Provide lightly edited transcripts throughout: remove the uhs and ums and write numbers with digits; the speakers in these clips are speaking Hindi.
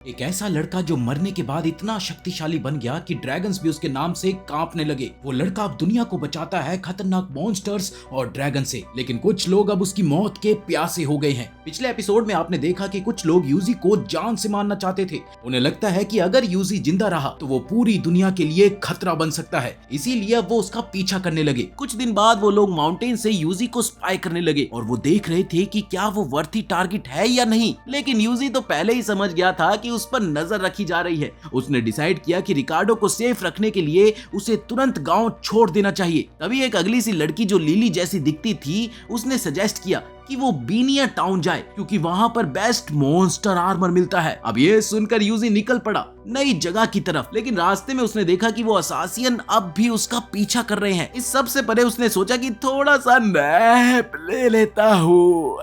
एक ऐसा लड़का जो मरने के बाद इतना शक्तिशाली बन गया कि ड्रैगन्स भी उसके नाम से कांपने लगे। वो लड़का अब दुनिया को बचाता है खतरनाक मॉन्स्टर्स और ड्रैगन से, लेकिन कुछ लोग अब उसकी मौत के प्यासे हो गए हैं। पिछले एपिसोड में आपने देखा कि कुछ लोग यूजी को जान से मारना चाहते थे। उन्हें लगता है कि अगर यूजी जिंदा रहा तो वो पूरी दुनिया के लिए खतरा बन सकता है, इसीलिए अब वो उसका पीछा करने लगे। कुछ दिन बाद वो लोग माउंटेन से यूजी को स्पाई करने लगे और वो देख रहे थे कि क्या वो वर्थी टारगेट है या नहीं। लेकिन यूजी तो पहले ही समझ गया था कि उस पर नजर रखी जा रही है। उसने डिसाइड किया कि रिकार्डो को सेफ रखने के लिए उसे तुरंत गांव छोड़ देना चाहिए। तभी एक अगली सी लड़की जो लिली जैसी दिखती थी, उसने सजेस्ट किया कि वो बीनिया टाउन जाए क्योंकि वहां पर बेस्ट मॉन्स्टर आर्मर मिलता है। अब ये सुनकर यूजी निकल पड़ा नई जगह की तरफ, लेकिन रास्ते में उसने देखा कि वो असासियन अब भी उसका पीछा कर रहे हैं। इस सब से परे उसने सोचा कि थोड़ा सा नैप ले लेता हूँ।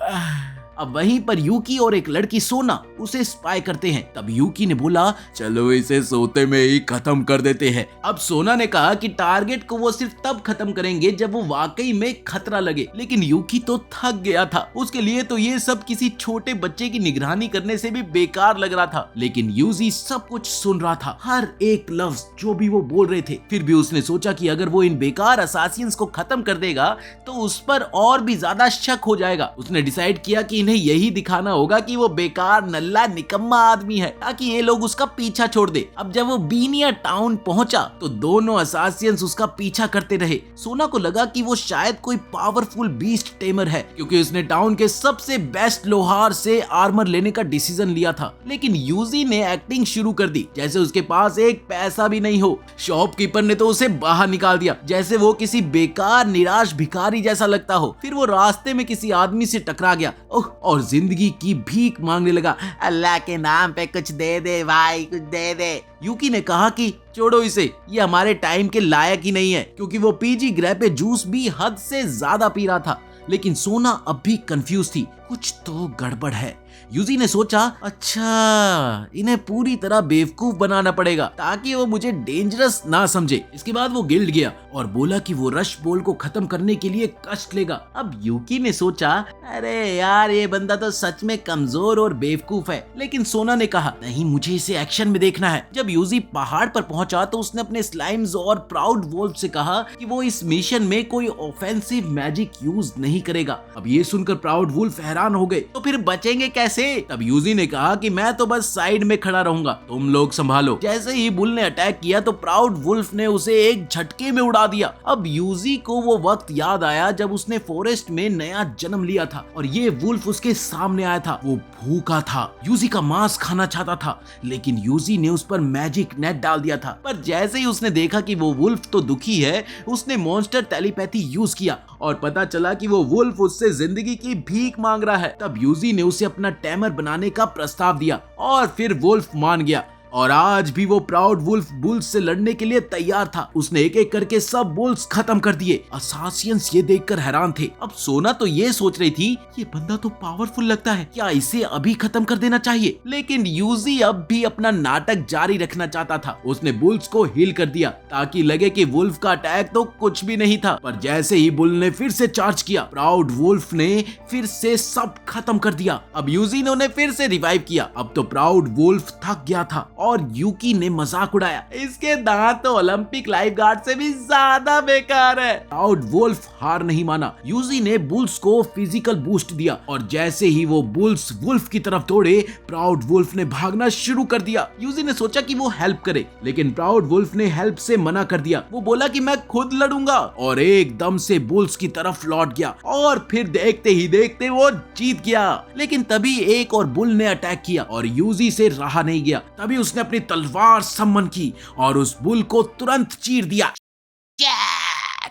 अब वहीं पर यूकी और एक लड़की सोना उसे स्पाई करते हैं। तब यूकी ने बोला, चलो इसे सोते में ही खत्म कर देते हैं। अब सोना ने कहा कि टारगेट को वो सिर्फ तब खत्म करेंगे जब वो वाकई में खतरा लगे, लेकिन यूकी तो थक गया था। उसके लिए तो ये सब किसी छोटे बच्चे की निगरानी करने से भी बेकार लग रहा था। लेकिन यूजी सब कुछ सुन रहा था, हर एक लफ्ज जो भी वो बोल रहे थे। फिर भी उसने सोचा कि अगर वो इन बेकार असासियंस को खत्म कर देगा तो उस पर और भी ज्यादा शक हो जाएगा। उसने डिसाइड किया कि इन्हें यही दिखाना होगा कि वो बेकार नल्ला निकम्मा आदमी है, ताकि ये लोग उसका पीछा छोड़ दे। अब जब वो बीनिया टाउन पहुंचा तो दोनों असासियंस उसका पीछा करते रहे। सोना को लगा कि वो शायद कोई पावरफुल बीस्ट टेमर है, क्योंकि उसने टाउन के सबसे बेस्ट लोहार से आर्मर लेने का डिसीजन लिया था। लेकिन यूजी ने एक्टिंग शुरू कर दी जैसे उसके पास एक पैसा भी नहीं हो। शॉपकीपर ने तो उसे बाहर निकाल दिया जैसे वो किसी बेकार निराश भिखारी जैसा लगता हो। फिर वो रास्ते में किसी आदमी से टकरा गया और जिंदगी की भीख मांगने लगा। अल्लाह के नाम पे कुछ दे दे भाई, कुछ दे दे। यूकी ने कहा कि छोड़ो इसे, ये हमारे टाइम के लायक ही नहीं है, क्योंकि वो पीजी ग्रेपे जूस भी हद से ज्यादा पी रहा था। लेकिन सोना अब भी कंफ्यूज थी, कुछ तो गड़बड़ है। यूजी ने सोचा, अच्छा इन्हें पूरी तरह बेवकूफ बनाना पड़ेगा ताकि वो मुझे डेंजरस ना समझे। इसके बाद वो गिल्ड गया और बोला कि वो रश बॉल को खत्म करने के लिए कष्ट लेगा। अब यूकी ने सोचा, अरे यार ये बंदा तो सच में कमजोर और बेवकूफ है। लेकिन सोना ने कहा, नहीं मुझे इसे एक्शन में देखना है। जब यूजी पहाड़ पर पहुंचा तो उसने अपने स्लाइम्स और प्राउड वोल्फ से कहा कि वो इस मिशन में कोई ऑफेंसिव मैजिक यूज नहीं करेगा। अब ये सुनकर प्राउड वुल्फ हैरान हो गए, तो फिर बचेंगे कैसे? तब यूजी ने कहा कि मैं तो बस साइड में खड़ा रहूंगा, तुम लोग संभालो। जैसे ही बुल ने अटैक किया तो प्राउड वुल्फ ने उसे एक झटके में उड़ा दिया। अब यूजी को वो वक्त याद आया जब उसने फॉरेस्ट में नया जन्म लिया था और ये वुल्फ उसके सामने आया था। वो भूखा था, यूजी का मांस खाना चाहता था, लेकिन यूजी ने उस पर मैजिक नेट डाल दिया था। पर जैसे ही उसने देखा कि वो वुल्फ तो दुखी है, उसने मॉन्स्टर टेलीपैथी यूज किया और पता चला कि वो वुल्फ उससे जिंदगी की भीख मांग रहा है। तब यूजी ने उसे अपना टैमर बनाने का प्रस्ताव दिया और फिर वुल्फ मान गया। और आज भी वो प्राउड वुल्फ बुल्स से लड़ने के लिए तैयार था। उसने एक एक करके सब बुल्स खत्म कर दिए। असासियंस ये देखकर हैरान थे। अब सोना तो ये सोच रही थी, ये बंदा तो पावरफुल लगता है, क्या इसे अभी खत्म कर देना चाहिए? लेकिन यूजी अब भी अपना नाटक जारी रखना चाहता था। उसने बुल्स को हील कर दिया ताकि लगे कि वुल्फ का अटैक तो कुछ भी नहीं था। पर जैसे ही बुल ने फिर से चार्ज किया, प्राउड वुल्फ ने फिर से सब खत्म कर दिया। अब यूजी ने उन्हें फिर से रिवाइव किया। अब तो प्राउड वुल्फ थक गया था और यूकी ने मजाक उड़ाया, इसके दांत तो ओलंपिक लाइफ गार्ड से भी ज्यादा बेकार है। प्राउड वुल्फ हार नहीं माना। यूजी ने बुल्स को फिजिकल बूस्ट दिया और जैसे ही वो बुल्स वुल्फ की तरफ दौड़े, प्राउड वुल्फ ने भागना शुरू कर दिया। यूजी ने सोचा कि वो हेल्प करे, लेकिन प्राउड वुल्फ ने हेल्प से मना कर दिया। वो बोला कि मैं खुद लड़ूंगा और एकदम से बुल्स की तरफ लौट गया और फिर देखते ही देखते वो जीत गया। लेकिन तभी एक और बुल ने अटैक किया और यूजी से रहा नहीं गया। तभी उसने अपनी तलवार सम्मन की और उस बुल को तुरंत चीर दिया।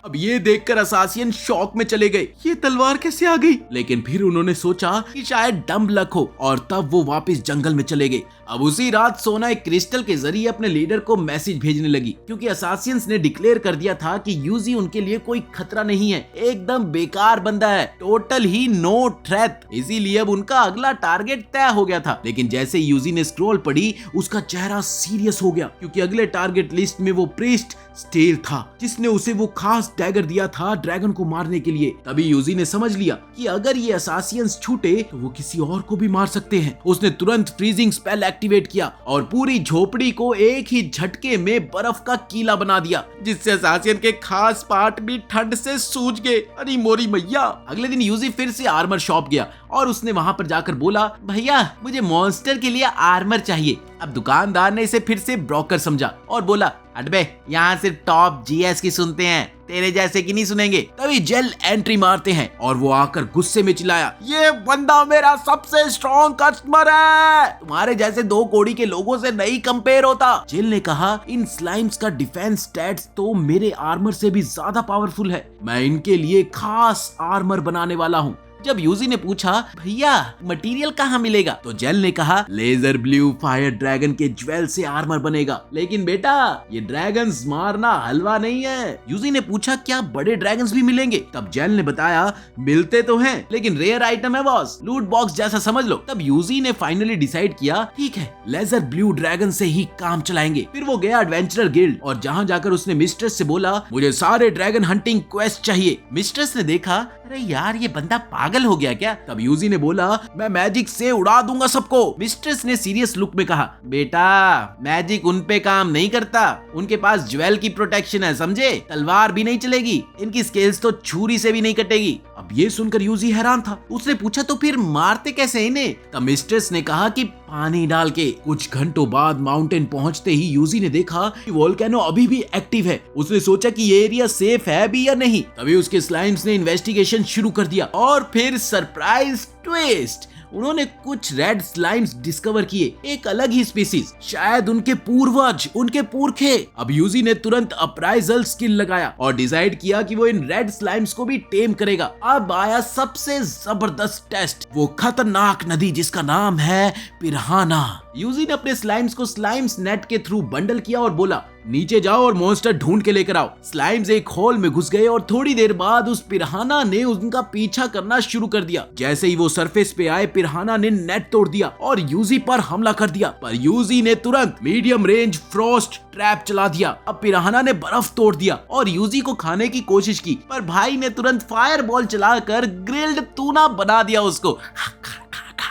अब ये देखकर असासियन शॉक में चले गए, ये तलवार कैसे आ गई? लेकिन फिर उन्होंने सोचा कि शायद डम्ब लक हो और तब वो वापस जंगल में चले गए। अब उसी रात सोना एक क्रिस्टल के जरिए अपने लीडर को मैसेज भेजने लगी, क्योंकि असासियंस ने डिक्लेयर कर दिया था कि यूजी उनके लिए कोई खतरा नहीं है, एकदम बेकार बंदा है, टोटल ही नो थ्रेट। इसीलिए अब उनका अगला टारगेट तय हो गया था। लेकिन जैसे यूजी ने स्क्रॉल पढ़ी, उसका चेहरा सीरियस हो गया, क्योंकि अगले टारगेट लिस्ट में वो प्रीस्ट स्टेल था, जिसने उसे वो खास डैगर दिया था ड्रैगन को मारने के लिए। तभी यूजी ने समझ लिया कि अगर ये असासियंस छूटे तो वो किसी और को भी मार सकते हैं। उसने तुरंत फ्रीजिंग स्पेल एक्टिवेट किया और पूरी झोपड़ी को एक ही झटके में बर्फ का कीला बना दिया, जिससे असासिन के खास पार्ट भी ठंड से सूज गए। अरे मोरी मैया। अगले दिन यूजी फिर से आर्मर शॉप गया और उसने वहां पर जाकर बोला, भैया मुझे मॉन्स्टर के लिए आर्मर चाहिए। अब दुकानदार ने इसे फिर से ब्रोकर समझा और बोला, हट बे, यहाँ सिर्फ टॉप जीएस की सुनते हैं, तेरे जैसे की नहीं सुनेंगे। तभी जेल एंट्री मारते हैं और वो आकर गुस्से में चिल्लाया, ये बंदा मेरा सबसे स्ट्रॉन्ग कस्टमर है, तुम्हारे जैसे 2 कौड़ी के लोगों से नहीं कंपेयर होता। जेल ने कहा, इन स्लाइम्स का डिफेंस स्टैट्स तो मेरे आर्मर से भी ज्यादा पावरफुल है, मैं इनके लिए खास आर्मर बनाने वाला हूँ। जब यूजी ने पूछा, भैया मटेरियल कहाँ मिलेगा, तो जेल ने कहा, लेजर ब्लू फायर ड्रैगन के ज्वेल से आर्मर बनेगा। लेकिन बेटा ये ड्रैगन्स मारना हलवा नहीं है। यूजी ने पूछा, क्या बड़े ड्रैगन्स भी मिलेंगे? तब जेल ने बताया, मिलते तो हैं लेकिन रेयर आइटम है बॉस, लूट बॉक्स जैसा समझ लो। तब यूजी ने फाइनली डिसाइड किया, ठीक है लेजर ब्लू ड्रैगन से ही काम चलाएंगे। फिर वो गया एडवेंचरर गिल्ड और जहाँ जाकर उसने मिस्ट्रेस से बोला, मुझे सारे ड्रैगन हंटिंग क्वेस्ट चाहिए। मिस्ट्रेस ने देखा, अरे यार ये बंदा पागल हो गया क्या? तब यूजी ने बोला, मैं मैजिक से उड़ा दूंगा सबको। मिस्ट्रेस ने सीरियस लुक में कहा, बेटा मैजिक उन पे काम नहीं करता, उनके पास ज्वेल की प्रोटेक्शन है, समझे? तलवार भी नहीं चलेगी, इनकी स्केल्स तो छुरी से भी नहीं कटेगी। अब ये सुनकर यूजी हैरान था। उसने पूछा, तो फिर मारते कैसे इन्हें? तब मिस्ट्रेस ने कहा कि पानी डाल के। कुछ घंटों बाद माउंटेन पहुंचते ही यूजी ने देखा कि वोल्केनो अभी भी एक्टिव है। उसने सोचा कि ये एरिया सेफ है भी या नहीं। तभी उसके स्लाइम्स ने इन्वेस्टिगेशन शुरू कर दिया और फिर सरप्राइज ट्विस्ट, उन्होंने कुछ रेड स्लाइम्स डिस्कवर किए, एक अलग ही स्पीसीज, शायद उनके पूर्वज, उनके पुरखे। अब यूजी ने तुरंत अप्राइजल स्किल लगाया और डिसाइड किया कि वो इन रेड स्लाइम्स को भी टेम करेगा। अब आया सबसे जबरदस्त टेस्ट, वो खतरनाक नदी जिसका नाम है पिराना। यूजी ने अपने स्लाइम्स को स्लाइम्स नेट के थ्रू बंडल किया और बोला, नीचे जाओ और मॉन्स्टर ढूंढ के लेकर आओ। स्लाइम्स एक होल में घुस गए और थोड़ी देर बाद उस पिराना ने उनका पीछा करना शुरू कर दिया। जैसे ही वो सरफेस पे आए, पिराना ने नेट तोड़ दिया और यूजी पर हमला कर दिया, पर यूजी ने तुरंत मीडियम रेंज फ्रॉस्ट ट्रैप चला दिया। अब पिराना ने बर्फ तोड़ दिया और यूजी को खाने की कोशिश की, पर भाई ने तुरंत फायर बॉल चलाकर ग्रिल्ड टूना बना दिया उसको।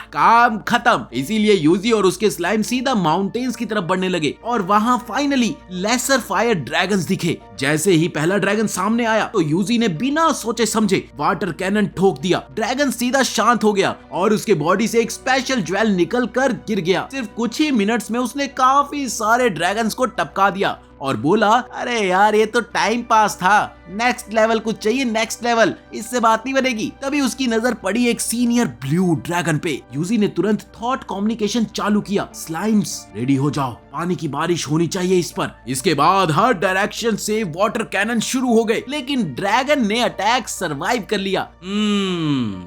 काम खत्म। इसीलिए यूजी और उसके स्लाइम सीधा माउंटेन्स की तरफ बढ़ने लगे और वहां फाइनली लेसर फायर ड्रैगन्स दिखे। जैसे ही पहला ड्रैगन सामने आया तो यूजी ने बिना सोचे समझे वाटर कैनन ठोक दिया। ड्रैगन सीधा शांत हो गया और उसके बॉडी से एक स्पेशल ज्वेल निकल कर गिर गया। सिर्फ कुछ ही मिनट्स में उसने काफी सारे ड्रैगन्स को टपका दिया और बोला, अरे यार ये तो टाइम पास था, नेक्स्ट लेवल कुछ चाहिए, नेक्स्ट लेवल, इससे बात नहीं बनेगी। तभी उसकी नजर पड़ी एक सीनियर ब्लू ड्रैगन पे। यूजी ने तुरंत थॉट कम्युनिकेशन चालू किया, स्लाइम्स रेडी हो जाओ, पानी की बारिश होनी चाहिए इस पर। इसके बाद हर डायरेक्शन से वाटर कैनन शुरू हो गए, लेकिन ड्रैगन ने अटैक सरवाइव कर लिया।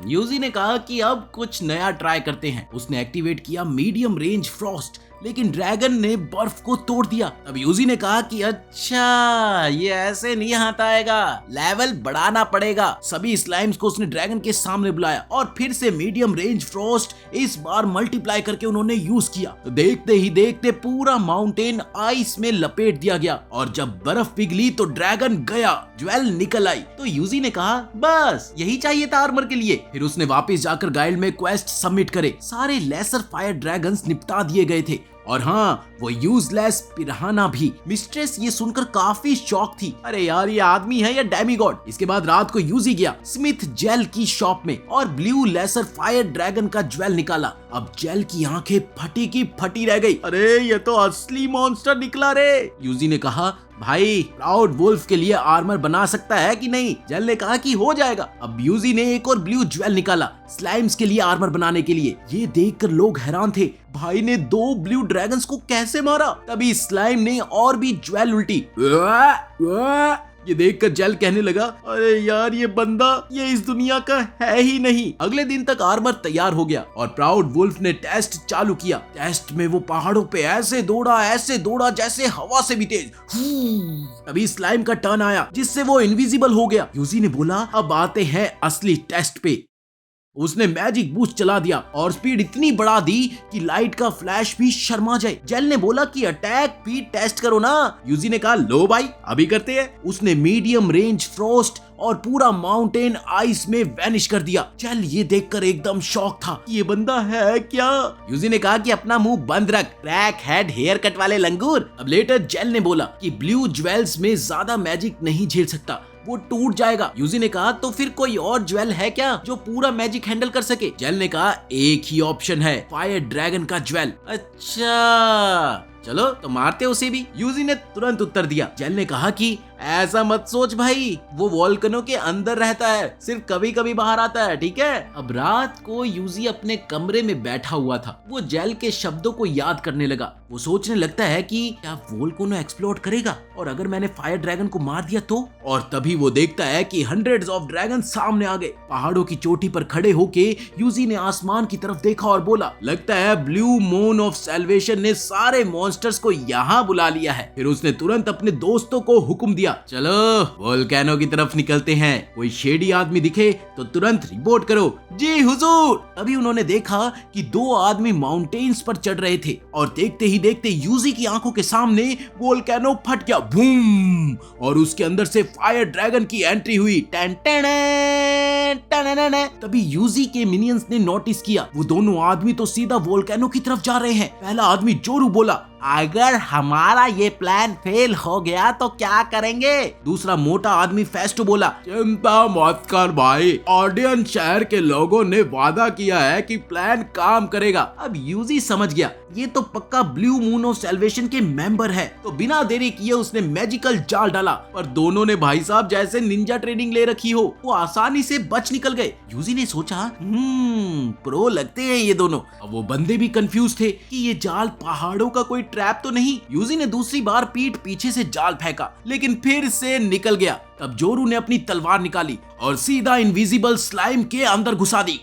यूजी ने कहा कि अब कुछ नया ट्राई करते हैं। उसने एक्टिवेट किया मीडियम रेंज फ्रॉस्ट, लेकिन ड्रैगन ने बर्फ को तोड़ दिया। तब यूजी ने कहा कि अच्छा ये ऐसे नहीं हाथ आएगा, लेवल बढ़ाना पड़ेगा। सभी स्लाइम्स को उसने ड्रैगन के सामने बुलाया और फिर से मीडियम रेंज फ्रॉस्ट इस बार मल्टीप्लाई करके उन्होंने यूज किया। तो देखते ही देखते पूरा माउंटेन आइस में लपेट दिया गया और जब बर्फ पिघली तो ड्रैगन गया, ज्वेल निकल आई। तो यूजी ने कहा, बस यही चाहिए था आर्मर के लिए। फिर उसने वापस जाकर गाइल्ड में क्वेस्ट सबमिट करे। सारे लेसर फायर ड्रैगन्स निपटा दिए गए थे और हाँ, वो यूजलेस पिराना भी। मिस्ट्रेस ये सुनकर काफी शॉक थी, अरे यार ये आदमी है या डेमीगॉड। इसके बाद रात को यूजी गया स्मिथ जेल की शॉप में और ब्लू लेसर फायर ड्रैगन का ज्वेल निकाला। अब जेल की आंखें फटी की फटी रह गई, अरे ये तो असली मॉन्स्टर निकला रे। यूजी ने कहा, भाई प्राउड वुल्फ के लिए आर्मर बना सकता है कि नहीं? जेल ने कहा कि हो जाएगा। अब यूजी ने एक और ब्लू ज्वेल निकाला स्लाइम्स के लिए आर्मर बनाने के लिए। ये देखकर लोग हैरान थे, भाई ने 2 ब्लू ड्रैगन्स को कैसे मारा? तभी स्लाइम ने और भी ज्वेल उल्टी। ये देखकर जेल कहने लगा, अरे यार ये बंदा ये इस दुनिया का है ही नहीं। अगले दिन तक आर्मर तैयार हो गया और प्राउड वुल्फ ने टेस्ट चालू किया। टेस्ट में वो पहाड़ों पे ऐसे दौड़ा जैसे हवा से भी तेज। तभी स्लाइम का टर्न आया जिससे वो इनविजिबल हो गया। यूजी ने बोला, अब आते हैं असली टेस्ट पे। उसने मैजिक बूस्ट चला दिया और स्पीड इतनी बढ़ा दी कि लाइट का फ्लैश भी शर्मा जाए। जेल ने बोला कि अटैक भी टेस्ट करो ना। यूजी ने कहा, लो भाई अभी करते हैं। उसने मीडियम रेंज फ्रॉस्ट और पूरा माउंटेन आइस में वैनिश कर दिया। जेल ये देखकर एकदम शॉक था, ये बंदा है क्या? यूजी ने कहा कि अपना मुंह बंद रख, क्रैक हेड हेयर कट वाले लंगूर। अब लेटर जेल ने बोला कि ब्लू ज्वेल्स में ज्यादा मैजिक नहीं झेल सकता, वो टूट जाएगा। यूजी ने कहा तो फिर कोई और ज्वेल है क्या जो पूरा मैजिक हैंडल कर सके? जेल ने कहा एक ही ऑप्शन है, फायर ड्रैगन का ज्वेल। अच्छा चलो तो मारते उसे भी, यूजी ने तुरंत उत्तर दिया। जेल ने कहा कि ऐसा मत सोच भाई, वो वोल्केनो के अंदर रहता है, सिर्फ कभी कभी बाहर आता है, ठीक है? अब रात को यूजी अपने कमरे में बैठा हुआ था, वो जेल के शब्दों को याद करने लगा। वो सोचने लगता है कि क्या वोल्केनो एक्सप्लोड करेगा और अगर मैंने फायर ड्रैगन को मार दिया तो? और तभी वो देखता है कि हंड्रेड्स ऑफ ड्रैगन सामने आ गए। पहाड़ों की चोटी पर खड़े होके यूजी ने आसमान की तरफ देखा और बोला, लगता है ब्लू मून ऑफ सैल्वेशन ने सारे मॉन्स्टर्स को यहाँ बुला लिया है। फिर उसने तुरंत अपने दोस्तों को हुक्म दिया, चलो वोल्केनो की तरफ निकलते हैं, कोई शेडी आदमी दिखे तो तुरंत रिपोर्ट करो। जी हुजूर। अभी उन्होंने देखा कि दो आदमी माउंटेन्स पर चढ़ रहे थे और देखते ही देखते यूजी की आंखों के सामने वोल्केनो फट गया, बूम, और उसके अंदर से फायर ड्रैगन की एंट्री हुई। तभी यूजी के मिनियंस ने नोटिस किया, वो दोनों आदमी तो सीधा वोल्केनो की तरफ जा रहे हैं। पहला आदमी जोरू बोला, अगर हमारा ये प्लान फेल हो गया तो क्या करेंगे? दूसरा मोटा आदमी फेस्टो बोला, चिंता मत कर भाई, ऑडियंस शहर के लोगों ने वादा किया है कि प्लान काम करेगा। अब यूजी समझ गया ये तो पक्का ब्लू मून ऑफ सैल्वेशन के मेंबर है, तो बिना देरी किए उसने मैजिकल जाल डाला। पर दोनों ने भाई साहब जैसे निंजा ट्रेनिंग ले रखी हो, वो आसानी से बच निकल गए। यूजी ने सोचा प्रो लगते हैं ये दोनों। अब वो बंदे भी कंफ्यूज थे कि ये जाल पहाड़ों का कोई ट्रैप तो नहीं। यूजी ने दूसरी बार पीठ पीछे से जाल फेंका, लेकिन फिर से निकल गया। तब जोरू ने अपनी तलवार निकाली और सीधा इनविजिबल स्लाइम के अंदर घुसा दी।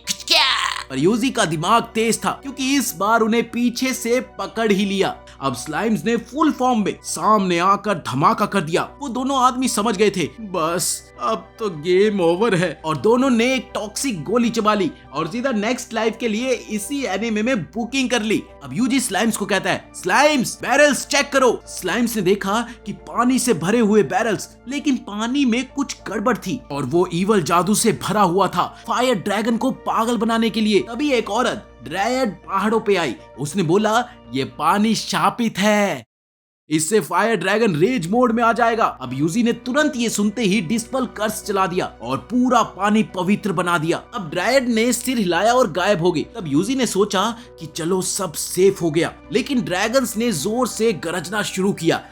पर यूजी का दिमाग तेज था, क्योंकि इस बार उन्हें पीछे से पकड़ ही लिया। अब स्लाइम्स ने फुल फॉर्म में सामने आकर धमाका कर दिया। वो दोनों आदमी समझ गए थे बस अब तो गेम ओवर है, और दोनों ने एक टॉक्सिक गोली चबा ली और सीधा नेक्स्ट लाइफ के लिए इसी एनीमे में बुकिंग कर ली। अब यूजी स्लाइम्स को कहता है, स्लाइम्स बैरल्स चेक करो। स्लाइम्स ने देखा कि पानी से भरे हुए बैरल्स, लेकिन पानी में कुछ गड़बड़ थी और वो ईवल जादू से भरा हुआ था, फायर ड्रैगन को पागल बनाने के लिए। तभी एक औरत ड्रायड पहाड़ों पे आई। उसने बोला, ये पानी शापित है, इससे फायर ड्रैगन रेज मोड में आ जाएगा। अब यूजी ने तुरंत ये सुनते ही डिस्पेल कर्स चला दिया और पूरा पानी पवित्र बना दिया। अब ड्रायड ने सिर हिलाया और गायब हो गई। तब यूजी ने सोचा कि चलो सब सेफ हो गया, लेकिन ड्रैगन्स ने जोर से गरजना शुरू किया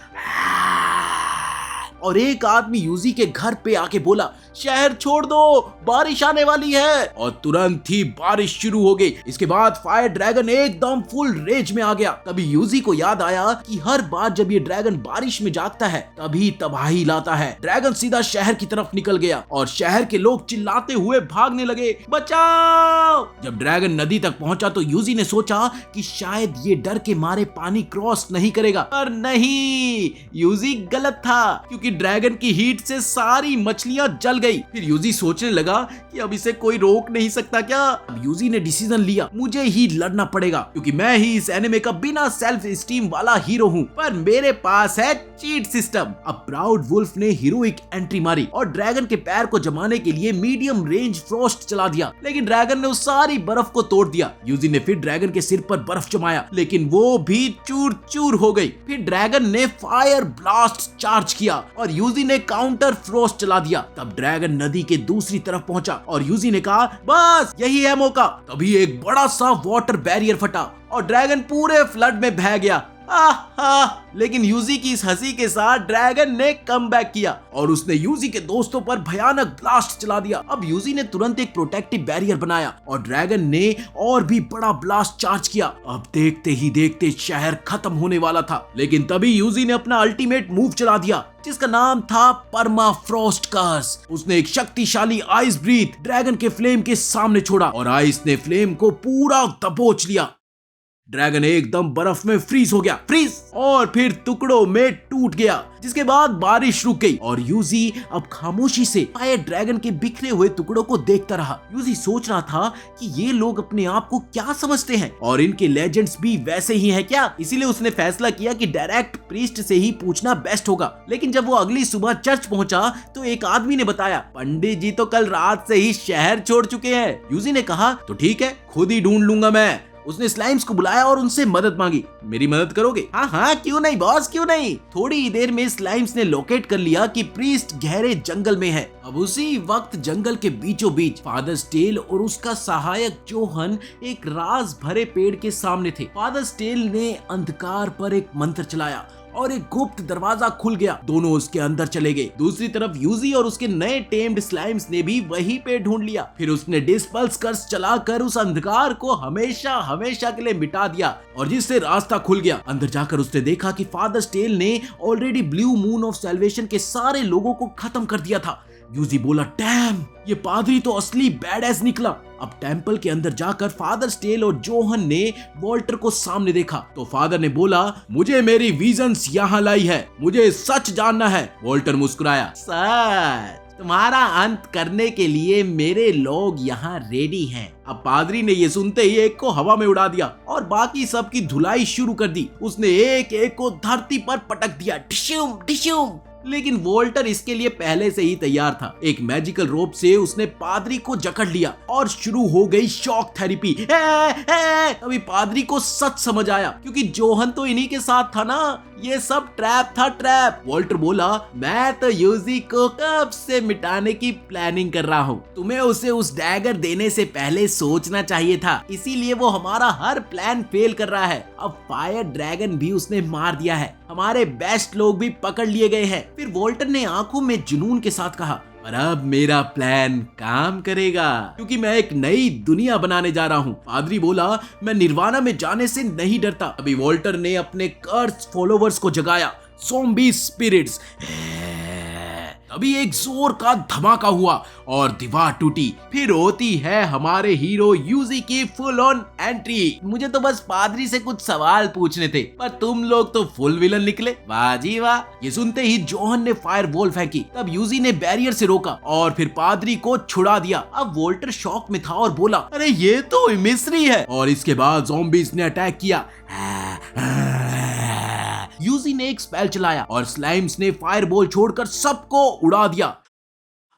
और एक आदमी यूजी के घर पे आके बोला, शहर छोड़ दो, बारिश आने वाली है। और तुरंत ही बारिश शुरू हो गई। इसके बाद फायर ड्रैगन एकदम फुल रेज में आ गया। तभी यूजी को याद आया कि हर बार जब ये ड्रैगन बारिश में जागता है तभी तबाही लाता है। ड्रैगन सीधा शहर की तरफ निकल गया और शहर के लोग चिल्लाते हुए भागने लगे, बचाओ। जब ड्रैगन नदी तक पहुंचा तो यूजी ने सोचा कि शायद ये डर के मारे पानी क्रॉस नहीं करेगा, पर नहीं, यूजी गलत था, क्योंकि ड्रैगन की हीट से सारी मछलियां जल गई। फिर यूजी सोचने लगा कि अब इसे कोई रोक नहीं सकता क्या। अब यूजी ने डिसीजन लिया, मुझे ही लड़ना पड़ेगा, क्योंकि मैं ही इस एनिमे का बिना सेल्फ स्टीम वाला हीरो हूँ, पर मेरे पास है चीट सिस्टम। अब प्राउड वुल्फ ने हीरोइक एंट्री मारी और ड्रैगन के पैर को जमाने के लिए मीडियम रेंज फ्रॉस्ट चला दिया, लेकिन ड्रैगन ने उस सारी बर्फ को तोड़ दिया। यूजी ने फिर ड्रैगन के सिर पर बर्फ जमाया, लेकिन वो भी चूर चूर हो गई। फिर ड्रैगन ने फायर ब्लास्ट चार्ज किया और यूजी ने काउंटर फ्रोस्ट चला दिया। तब ड्रैगन नदी के दूसरी तरफ पहुंचा और यूजी ने कहा, बस यही है मौका। तभी एक बड़ा सा वाटर बैरियर फटा और ड्रैगन पूरे फ्लड में बह गया। लेकिन यूजी की इस हंसी के साथ ड्रैगन ने कमबैक किया और उसने यूजी के दोस्तों पर भयानक ब्लास्ट चला दिया। अब यूजी ने तुरंत एक प्रोटेक्टिव बैरियर बनाया और ड्रैगन ने और भी बड़ा ब्लास्ट चार्ज किया। अब देखते ही देखते शहर खत्म होने वाला था, लेकिन तभी यूजी ने अपना अल्टीमेट मूव चला दिया, जिसका नाम था परमा फ्रॉस्ट कर्स। उसने एक शक्तिशाली आइस ब्रीथ ड्रैगन के फ्लेम के सामने छोड़ा और आइस ने फ्लेम को पूरा दबोच लिया। ड्रैगन एकदम बर्फ में फ्रीज हो गया, फ्रीज, और फिर टुकड़ों में टूट गया, जिसके बाद बारिश रुक गई और यूजी अब खामोशी से फायर ड्रैगन के बिखरे हुए टुकड़ों को देखता रहा। यूजी सोच रहा था कि ये लोग अपने आप को क्या समझते हैं और इनके लेजेंड्स भी वैसे ही हैं क्या। इसीलिए उसने फैसला किया कि डायरेक्ट प्रीस्ट से ही पूछना बेस्ट होगा। लेकिन जब वो अगली सुबह चर्च पहुंचा तो एक आदमी ने बताया, पंडित जी तो कल रात से ही शहर छोड़ चुके हैं। यूजी ने कहा, तो ठीक है, खुद ही ढूंढ लूंगा मैं। उसने स्लाइम्स को बुलाया और उनसे मदद मांगी। मेरी मदद करोगे? हाँ हाँ, क्यों नहीं बॉस, क्यों नहीं। थोड़ी ही देर में स्लाइम्स ने लोकेट कर लिया कि प्रीस्ट गहरे जंगल में है। अब उसी वक्त जंगल के बीचों बीच फादर स्टेल और उसका सहायक जोहन एक राज भरे पेड़ के सामने थे। फादर स्टेल ने अंधकार पर एक मंत्र चलाया और एक गुप्त दरवाजा खुल गया। दोनों उसके अंदर चले गए। दूसरी तरफ यूजी और उसके नए टेम्ड स्लाइम्स ने भी वहीं पे ढूंढ लिया। फिर उसने डिस्पल्स कर्स चलाकर उस अंधकार को हमेशा हमेशा के लिए मिटा दिया और जिससे रास्ता खुल गया। अंदर जाकर उसने देखा कि फादर स्टेल ने already blue moon of salvation के सारे लोगों को खत्म कर दिया था। यूजी बोला, डैम, ये पादरी तो असली बैडएस निकला। अब टेंपल के अंदर जाकर फादर स्टेल और जोहन ने वॉल्टर को सामने देखा तो फादर ने बोला, मुझे मेरी विजन्स यहाँ लाई है, मुझे सच जानना है। वॉल्टर मुस्कुराया, सच, तुम्हारा अंत करने के लिए मेरे लोग यहाँ रेडी हैं। अब पादरी ने ये सुनते ही एक को हवा में उड़ा दिया और बाकी सब की धुलाई शुरू कर दी। उसने एक एक को धरती पर पटक दिया, डिशुम डिशुम। लेकिन वॉल्टर इसके लिए पहले से ही तैयार था। एक मैजिकल रोप से उसने पादरी को जकड़ लिया और शुरू हो गई शॉक थेरेपी। अभी पादरी को सच समझ आया क्योंकि जोहन तो इन्हीं के साथ था ना। ये सब ट्रैप था, ट्रैप। वॉल्टर बोला, मैं तो यूजी को कब से मिटाने की प्लानिंग कर रहा हूँ। तुम्हें उसे उस डैगर देने से पहले सोचना चाहिए था, इसीलिए वो हमारा हर प्लान फेल कर रहा है। अब फायर ड्रैगन भी उसने मार दिया है, हमारे बेस्ट लोग भी पकड़ लिए गए हैं। फिर वॉल्टर ने आंखों में जुनून के साथ कहा, पर अब मेरा प्लान काम करेगा क्योंकि मैं एक नई दुनिया बनाने जा रहा हूँ। पादरी बोला, मैं निर्वाणा में जाने से नहीं डरता। अभी वॉल्टर ने अपने कर्स फॉलोवर्स को जगाया, ज़ॉम्बी स्पिरिट्स। अभी एक जोर का धमाका हुआ और दीवार टूटी। फिर होती है हमारे हीरो यूजी की फुल ऑन एंट्री। मुझे तो बस पादरी से कुछ सवाल पूछने थे, पर तुम लोग तो फुल विलन निकले, वाह जी वाह। ये सुनते ही जोहन ने फायर बॉल फेंकी। तब यूजी ने बैरियर से रोका और फिर पादरी को छुड़ा दिया। अब वॉल्टर शॉक में था और बोला, अरे ये तो मिस्री है। और इसके बाद ज़ॉम्बीज़ ने अटैक किया। यूजी ने एक स्पेल चलाया और स्लाइम्स ने फायरबॉल छोड़कर सबको उड़ा दिया।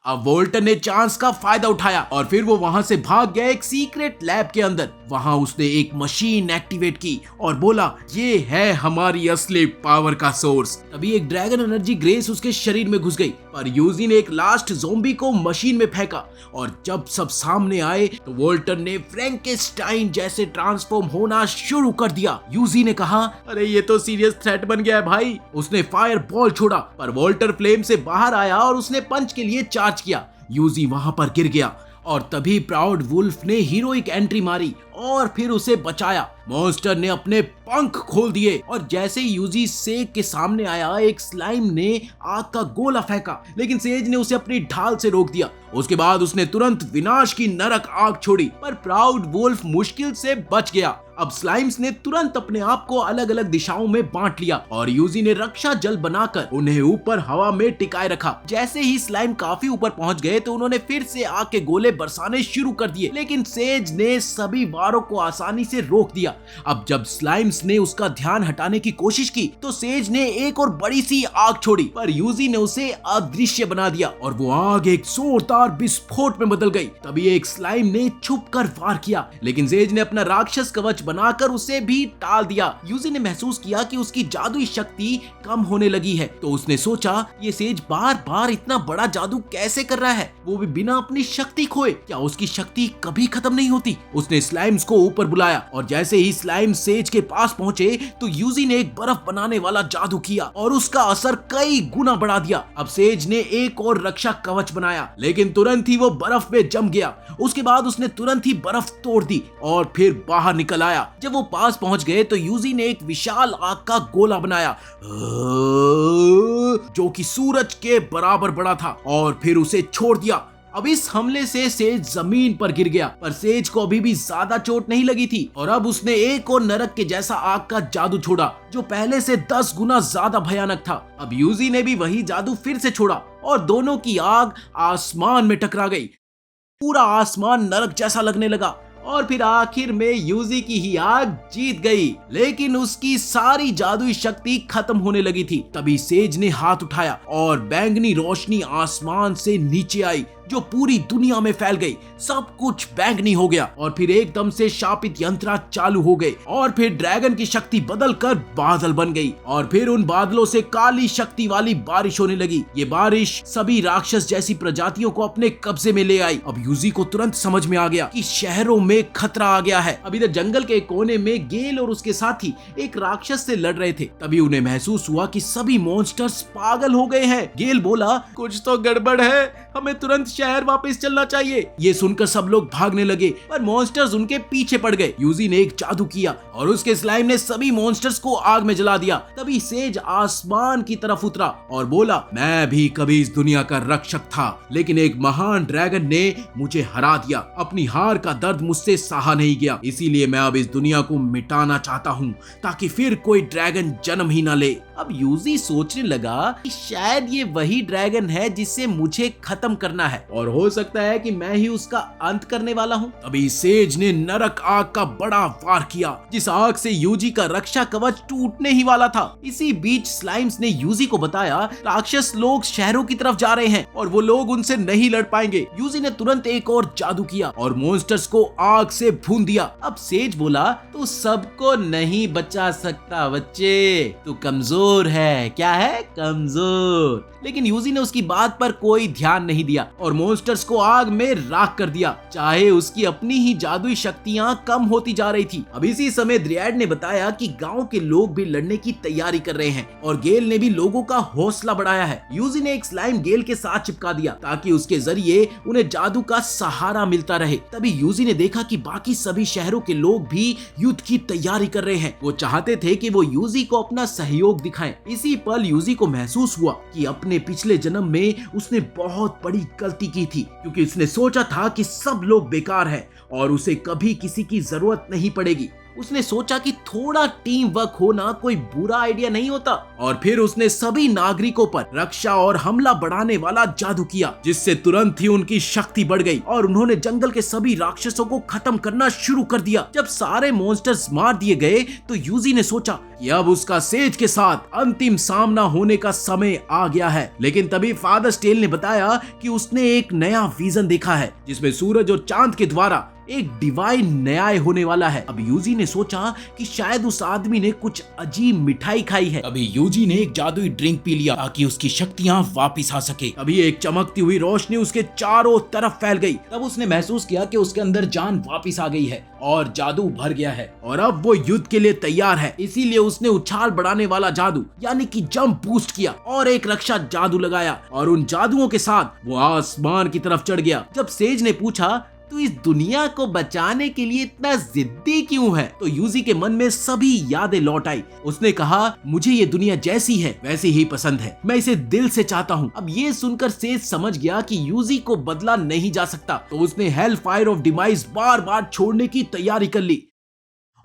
अब वॉल्टर ने चांस का फायदा उठाया और फिर वो वहां से भाग गया एक सीक्रेट लैब के अंदर। वहां उसने एक मशीन एक्टिवेट की और बोला, ये है हमारी असली पावर का सोर्स। तभी एक ड्रैगन एनर्जी ग्रेस उसके शरीर में घुस गई, पर यूजी ने एक लास्ट ज़ॉम्बी को मशीन में फेंका और जब सब सामने आए तो वॉल्टर ने फ्रैंकेस्टाइन जैसे ट्रांसफॉर्म होना शुरू कर दिया। यूजी ने कहा, अरे ये तो सीरियस थ्रेट बन गया है भाई। उसने फायर बॉल छोड़ा पर वॉल्टर फ्लेम से बाहर आया और उसने पंच के लिए चार्ज किया। यूजी वहां पर गिर गया और तभी प्राउड वुल्फ ने हीरोइक एंट्री मारी और फिर उसे बचाया। मॉन्स्टर ने अपने पंख खोल दिए और जैसे ही यूजी सेज के सामने आया, एक स्लाइम ने आग का गोला फेंका, लेकिन सेज ने उसे अपनी ढाल से रोक दिया। उसके बाद उसने तुरंत विनाश की नरक आग छोड़ी, पर प्राउड वुल्फ मुश्किल से बच गया। अब स्लाइम्स ने तुरंत अपने आप को अलग अलग दिशाओं में बांट लिया और यूजी ने रक्षा जल बनाकर उन्हें ऊपर हवा में टिकाए रखा। जैसे ही स्लाइम काफी ऊपर पहुंच गए तो उन्होंने फिर से आग के गोले बरसाने शुरू कर दिए, लेकिन सेज ने सभी वारों को आसानी से रोक दिया। अब जब स्लाइम्स ने उसका ध्यान हटाने की कोशिश की तो सेज ने एक और बड़ी सी आग छोड़ी, पर यूजी ने उसे अदृश्य बना दिया और वो आग एक जोरदार विस्फोट में बदल गई। तभी एक स्लाइम ने छुपकर वार किया, लेकिन सेज ने अपना राक्षस कवच बनाकर उसे भी टाल दिया। यूजी ने महसूस किया कि उसकी जादुई शक्ति कम होने लगी है, तो उसने सोचा, ये सेज बार बार इतना बड़ा जादू कैसे कर रहा है, वो भी बिना अपनी शक्ति खोए। क्या उसकी शक्ति कभी खत्म नहीं होती? उसने स्लाइम्स को ऊपर बुलाया और जैसे ही स्लाइम सेज के पास पहुंचे तो यूजी ने एक बर्फ बनाने वाला जादू किया और उसका असर कई गुना बढ़ा दिया। अब सेज ने एक और रक्षा कवच बनाया, लेकिन तुरंत ही वो बर्फ में जम गया। उसके बाद उसने तुरंत ही बर्फ तोड़ दी और फिर बाहर निकल आया। जब वो पास पहुंच गए तो यूजी ने एक विशाल आग का गोला बनाया जो कि सूरज के बराबर बड़ा था और फिर उसे छोड़ दिया। अब इस हमले से सेज जमीन पर गिर गया, पर सेज को अभी भी ज्यादा चोट नहीं लगी थी और अब उसने एक और नरक के जैसा आग का जादू छोड़ा जो पहले से 10 गुना ज्यादा भयानक था। अब यूजी ने भी वही जादू फिर से छोड़ा और दोनों की आग आसमान में टकरा गई। पूरा आसमान नरक जैसा लगने लगा और फिर आखिर में यूजी की ही आग जीत गई, लेकिन उसकी सारी जादुई शक्ति खत्म होने लगी थी। तभी सेज ने हाथ उठाया और बैंगनी रोशनी आसमान से नीचे आई जो पूरी दुनिया में फैल गई। सब कुछ बैंगनी हो गया और फिर एकदम से शापित यंत्रा चालू हो गए और फिर ड्रैगन की शक्ति बदलकर बादल बन गई और फिर उन बादलों से काली शक्ति वाली बारिश होने लगी। ये बारिश सभी राक्षस जैसी प्रजातियों को अपने कब्जे में ले आई। अब यूजी को तुरंत समझ में आ गया कि शहरों में खतरा आ गया है। अब इधर जंगल के कोने में गेल और उसके साथी एक राक्षस से लड़ रहे थे। तभी उन्हें महसूस हुआ कि सभी मॉन्स्टर्स पागल हो गए हैं। गेल बोला, कुछ तो गड़बड़ है, हमें तुरंत शहर वापस चलना चाहिए। ये सुनकर सब लोग भागने लगे पर मॉन्स्टर्स उनके पीछे पड़ गए। यूजी ने एक जादू किया और उसके स्लाइम ने सभी मॉन्स्टर्स को आग में जला दिया। तभी सेज आसमान की तरफ उतरा और बोला, मैं भी कभी इस दुनिया का रक्षक था, लेकिन एक महान ड्रैगन ने मुझे हरा दिया। अपनी हार का दर्द मुझसे सहा नहीं गया, इसीलिए मैं अब इस दुनिया को मिटाना चाहता हूँ ताकि फिर कोई ड्रैगन जन्म ही न ले। अब यूजी सोचने लगा कि शायद ये वही ड्रैगन है जिससे मुझे खत्म करना है और हो सकता है कि मैं ही उसका अंत करने वाला हूँ। तभी सेज ने नरक आग का बड़ा वार किया जिस आग से यूजी का रक्षा कवच टूटने ही वाला था। इसी बीच स्लाइम्स ने यूजी को बताया राक्षस लोग शहरों की तरफ जा रहे हैं और वो लोग उनसे नहीं लड़ पाएंगे। यूजी ने तुरंत एक और जादू किया और मॉन्स्टर्स को आग से भून दिया। अब सेज बोला, तू सबको नहीं बचा सकता बच्चे, तू कमजोर है। क्या है? कमजोर। लेकिन यूजी ने उसकी बात पर कोई ध्यान नहीं दिया और मॉन्स्टर्स को आग में राख कर दिया, चाहे उसकी अपनी ही जादुई शक्तियां कम होती जा रही थी। अब इसी समय द्रियाड ने बताया कि गांव के लोग भी लड़ने की तैयारी कर रहे हैं और गेल ने भी लोगों का हौसला बढ़ाया है। यूजी ने एक स्लाइम गेल के साथ चिपका दिया ताकि उसके जरिए उन्हें जादू का सहारा मिलता रहे। तभी यूजी ने देखा कि बाकी सभी शहरों के लोग भी युद्ध की तैयारी कर रहे हैं। वो चाहते थे कि वो यूजी को अपना सहयोग दिखाएं। इसी पल यूजी को महसूस हुआ कि अपने पिछले जन्म में उसने बहुत बड़ी गलती की थी, क्योंकि उसने सोचा था कि सब लोग बेकार हैं और उसे कभी किसी की जरूरत नहीं पड़ेगी। उसने सोचा कि थोड़ा टीम वर्क होना कोई बुरा आइडिया नहीं होता और फिर उसने सभी नागरिकों पर रक्षा और हमला बढ़ाने वाला जादू किया जिससे तुरंत ही उनकी शक्ति बढ़ गई और उन्होंने जंगल के सभी राक्षसों को खत्म करना शुरू कर दिया। जब सारे मॉन्स्टर्स मार दिए गए तो यूजी ने सोचा कि अब उसका सेज के साथ अंतिम सामना होने का समय आ गया है। लेकिन तभी फादर स्टेल ने बताया कि उसने एक नया विजन देखा है जिसमें सूरज और चांद के द्वारा एक डिवाइन न्याय होने वाला है। अब यूजी ने सोचा कि शायद उस आदमी ने कुछ अजीब मिठाई खाई है। अभी यूजी ने एक जादुई ड्रिंक पी लिया ताकि उसकी शक्तियां वापस आ सके। अभी एक चमकती हुई रोशनी उसके चारों तरफ फैल गई। तब उसने महसूस किया कि उसके अंदर जान वापस आ गई है और जादू भर गया है और अब वो युद्ध के लिए तैयार है। इसीलिए उसने उछाल बढ़ाने वाला जादू यानी कि जंप बूस्ट किया और एक रक्षा जादू लगाया और उन जादुओं के साथ वो आसमान की तरफ चढ़ गया। जब सेज ने पूछा, तो इस दुनिया को बचाने के लिए इतना जिद्दी क्यों है, तो यूजी के मन में सभी यादें लौट आई। उसने कहा, मुझे ये दुनिया जैसी है वैसी ही पसंद है, मैं इसे दिल से चाहता हूँ। अब ये सुनकर सेज समझ गया कि यूजी को बदला नहीं जा सकता, तो उसने हेल फायर ऑफ डिमाइस बार बार छोड़ने की तैयारी कर ली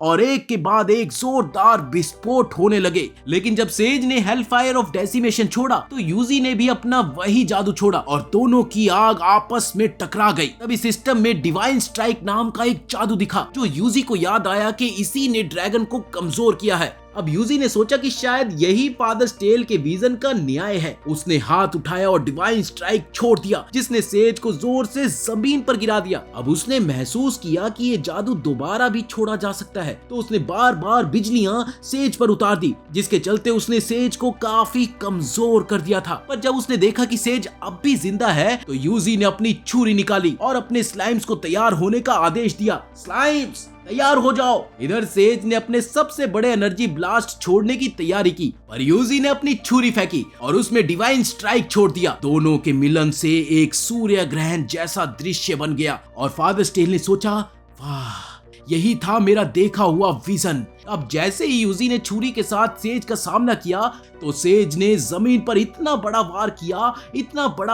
और एक के बाद एक जोरदार विस्फोट होने लगे। लेकिन जब सेज ने हेल फायर ऑफ डेसिमेशन छोड़ा तो यूजी ने भी अपना वही जादू छोड़ा और दोनों की आग आपस में टकरा गई। तभी सिस्टम में डिवाइन स्ट्राइक नाम का एक जादू दिखा जो यूजी को याद आया कि इसी ने ड्रैगन को कमजोर किया है। अब यूजी ने सोचा कि शायद यही फादर स्टेल के विजन का न्याय है। उसने हाथ उठाया और डिवाइन स्ट्राइक छोड़ दिया जिसने सेज को जोर से जमीन पर गिरा दिया। अब उसने महसूस किया कि ये जादू दोबारा भी छोड़ा जा सकता है, तो उसने बार बार बिजलियां सेज पर उतार दी जिसके चलते उसने सेज को काफी कमजोर कर दिया था। पर जब उसने देखा कि सेज अब भी जिंदा है तो यूजी ने अपनी छुरी निकाली और अपने स्लाइम्स को तैयार होने का आदेश दिया। स्लाइम्स तैयार हो जाओ। इधर सेज ने अपने सबसे बड़े एनर्जी ब्लास्ट छोड़ने की तैयारी की पर यूजी ने अपनी छुरी फेंकी और उसमें डिवाइन स्ट्राइक छोड़ दिया। दोनों के मिलन से एक सूर्य ग्रहण जैसा दृश्य बन गया और फादर स्टेल ने सोचा, वाह, यही था मेरा देखा हुआ विजन। अब जैसे ही यूजी ने छुरी के साथ सेज का सामना किया तो सेज ने जमीन पर इतना बड़ा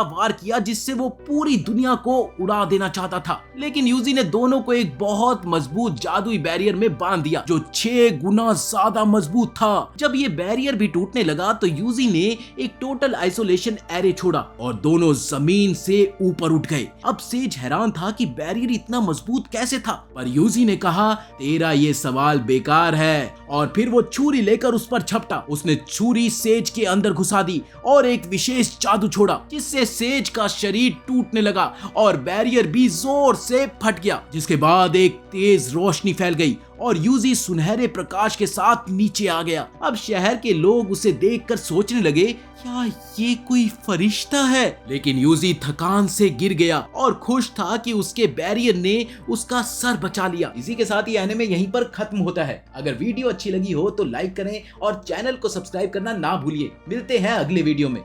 वार किया जिससे वो पूरी दुनिया को उड़ा देना चाहता था। लेकिन यूजी ने दोनों को एक बहुत मजबूत जादुई बैरियर में बांध दिया जो 6 गुना ज्यादा मजबूत था। जब ये बैरियर भी टूटने लगा तो यूजी ने एक टोटल आइसोलेशन एरे छोड़ा और दोनों जमीन से ऊपर उठ गए। अब सेज हैरान था कि बैरियर इतना मजबूत कैसे था, पर यूजी ने कहा तेरा ये सवाल बेकार है, और फिर वो छुरी लेकर उस पर झपटा। उसने छुरी सेज के अंदर घुसा दी और एक विशेष जादू छोड़ा जिससे सेज का शरीर टूटने लगा और बैरियर भी जोर से फट गया, जिसके बाद एक तेज रोशनी फैल गई और यूजी सुनहरे प्रकाश के साथ नीचे आ गया। अब शहर के लोग उसे देखकर सोचने लगे क्या ये कोई फरिश्ता है, लेकिन यूजी थकान से गिर गया और खुश था कि उसके बैरियर ने उसका सर बचा लिया। इसी के साथ ये एनिमे यहीं पर खत्म होता है। अगर वीडियो अच्छी लगी हो तो लाइक करें और चैनल को सब्सक्राइब करना ना भूलिए। मिलते हैं अगले वीडियो में।